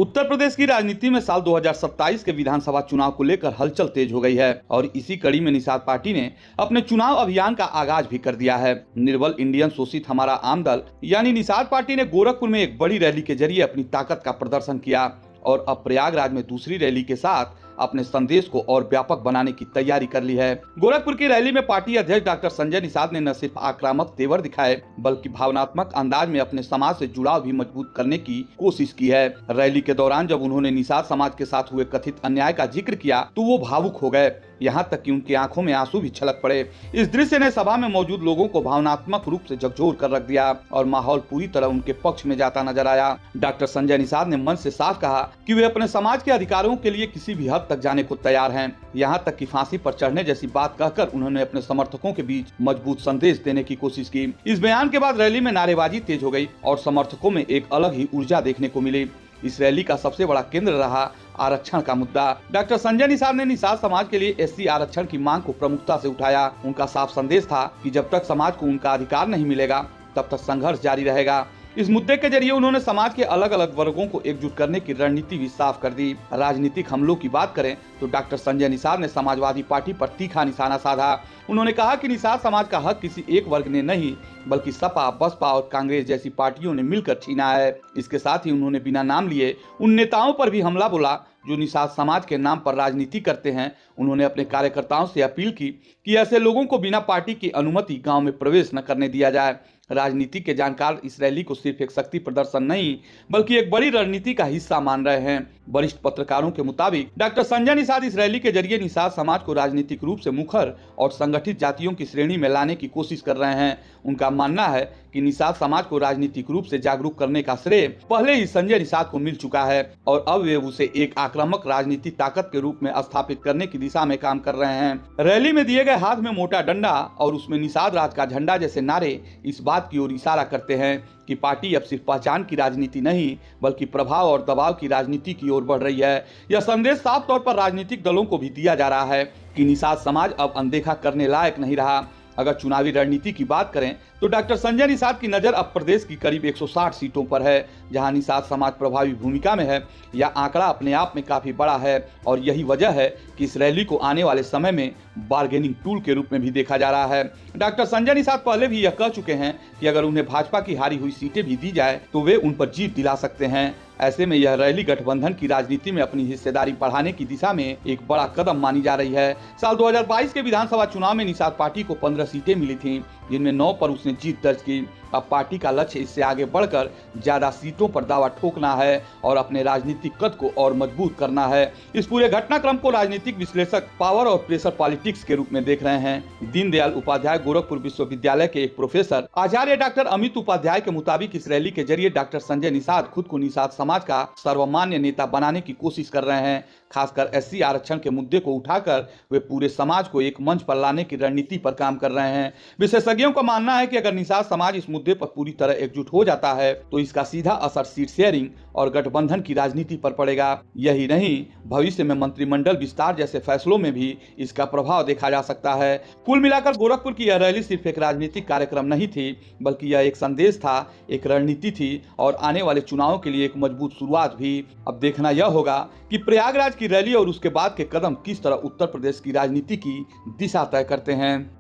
उत्तर प्रदेश की राजनीति में साल 2027 के विधानसभा चुनाव को लेकर हलचल तेज हो गई है और इसी कड़ी में निषाद पार्टी ने अपने चुनाव अभियान का आगाज भी कर दिया है। निर्बल इंडियन शोषित हमारा आम दल यानी निषाद पार्टी ने गोरखपुर में एक बड़ी रैली के जरिए अपनी ताकत का प्रदर्शन किया और अब प्रयागराज में दूसरी रैली के साथ अपने संदेश को और व्यापक बनाने की तैयारी कर ली है। गोरखपुर की रैली में पार्टी अध्यक्ष डॉक्टर संजय निषाद ने न सिर्फ आक्रामक तेवर दिखाए बल्कि भावनात्मक अंदाज में अपने समाज से जुड़ाव भी मजबूत करने की कोशिश की है। रैली के दौरान जब उन्होंने निषाद समाज के साथ हुए कथित अन्याय का जिक्र किया तो वो भावुक हो गए, यहाँ तक कि उनकी आंखों में आंसू भी छलक पड़े। इस दृश्य ने सभा में मौजूद लोगों को भावनात्मक रूप से झकझोर कर रख दिया और माहौल पूरी तरह उनके पक्ष में जाता नजर आया। डॉक्टर संजय निषाद ने मंच से साफ कहा कि वे अपने समाज के अधिकारों के लिए किसी भी हद तक जाने को तैयार हैं, यहाँ तक कि फांसी पर चढ़ने जैसी बात कहकर उन्होंने अपने समर्थकों के बीच मजबूत संदेश देने की कोशिश की। इस बयान के बाद रैली में नारेबाजी तेज हो गई और समर्थकों में एक अलग ही ऊर्जा देखने को मिली। इस रैली का सबसे बड़ा केंद्र रहा आरक्षण का मुद्दा। डॉक्टर संजय निषाद ने निषाद समाज के लिए एससी आरक्षण की मांग को प्रमुखता से उठाया। उनका साफ संदेश था कि जब तक समाज को उनका अधिकार नहीं मिलेगा तब तक संघर्ष जारी रहेगा। इस मुद्दे के जरिए उन्होंने समाज के अलग अलग वर्गों को एकजुट करने की रणनीति भी साफ कर दी। राजनीतिक हमलों की बात करें तो डॉक्टर संजय निषाद ने समाजवादी पार्टी पर तीखा निशाना साधा। उन्होंने कहा कि निषाद समाज का हक किसी एक वर्ग ने नहीं बल्कि सपा, बसपा और कांग्रेस जैसी पार्टियों ने मिलकर छीना है। इसके साथ ही उन्होंने बिना नाम लिए उन नेताओं पर भी हमला बोला जो निषाद समाज के नाम पर राजनीति करते हैं। उन्होंने अपने कार्यकर्ताओं से अपील की कि ऐसे लोगों को बिना पार्टी की अनुमति गांव में प्रवेश न करने दिया जाए। राजनीति के जानकार इस रैली को सिर्फ एक शक्ति प्रदर्शन नहीं बल्कि एक बड़ी रणनीति का हिस्सा मान रहे हैं। वरिष्ठ पत्रकारों के मुताबिक डॉक्टर संजय निषाद इस रैली के जरिए निषाद समाज को राजनीतिक रूप से मुखर और संगठित जातियों की श्रेणी में लाने की कोशिश कर रहे हैं। उनका मानना है कि निषाद समाज को राजनीतिक रूप से जागरूक करने का श्रेय पहले ही संजय निषाद को मिल चुका है और अब वे उसे एक आक्रामक राजनीतिक ताकत के रूप में स्थापित करने की दिशा में काम कर रहे हैं। रैली में दिए गए हाथ में मोटा डंडा और उसमें निषाद राज का झंडा जैसे नारे इस बात की ओर इशारा करते हैं कि पार्टी अब सिर्फ पहचान की राजनीति नहीं बल्कि प्रभाव और दबाव की राजनीति की ओर बढ़ रही है। यह संदेश साफ तौर पर राजनीतिक दलों को भी दिया जा रहा है कि निषाद समाज अब अनदेखा करने लायक नहीं रहा। अगर चुनावी रणनीति की बात करें तो डॉक्टर संजय निषाद की नजर अब प्रदेश की करीब 160 सीटों पर है जहां निषाद समाज प्रभावी भूमिका में है। यह आंकड़ा अपने आप में काफी बड़ा है और यही वजह है कि इस रैली को आने वाले समय में बार्गेनिंग टूल के रूप में भी देखा जा रहा है। डॉक्टर संजय निषाद पहले भी यह कह चुके हैं कि अगर उन्हें भाजपा की हारी हुई सीटें भी दी जाए तो वे उन पर जीत दिला सकते हैं। ऐसे में यह रैली गठबंधन की राजनीति में अपनी हिस्सेदारी बढ़ाने की दिशा में एक बड़ा कदम मानी जा रही है। साल 2022 के विधानसभा चुनाव में निषाद पार्टी को 15 सीटें मिली थीं जिनमें 9 पर उसने जीत दर्ज की। अब पार्टी का लक्ष्य इससे आगे बढ़कर ज्यादा सीटों पर दावा ठोकना है और अपने राजनीतिक कद को और मजबूत करना है। इस पूरे घटनाक्रम को राजनीतिक विश्लेषक पावर और प्रेशर पॉलिटिक्स के रूप में देख रहे हैं। दीनदयाल उपाध्याय गोरखपुर विश्वविद्यालय के एक प्रोफेसर आचार्य डॉक्टर अमित उपाध्याय के मुताबिक इस रैली के जरिए डॉक्टर संजय निषाद खुद को निषाद समाज का सर्वमान्य नेता बनाने की कोशिश कर रहे हैं। खासकर एससी आरक्षण के मुद्दे को उठाकर वे पूरे समाज को एक मंच पर लाने की रणनीति पर काम कर रहे हैं। विशेषज्ञों का मानना है कि अगर निषाद समाज इस मुद्दे पर पूरी तरह एकजुट हो जाता है तो इसका सीधा असर सीट शेयरिंग और गठबंधन की राजनीति पर पड़ेगा। यही नहीं, भविष्य में मंत्रिमंडल विस्तार जैसे फैसलों में भी इसका प्रभाव देखा जा सकता है। कुल मिलाकर गोरखपुर की यह रैली सिर्फ एक राजनीतिक कार्यक्रम नहीं थी बल्कि यह एक संदेश था, एक रणनीति थी और आने वाले चुनावों के लिए एक मजबूत शुरुआत भी। अब देखना यह होगा कि प्रयागराज की रैली और उसके बाद के कदम किस तरह उत्तर प्रदेश की राजनीति की दिशा तय करते हैं।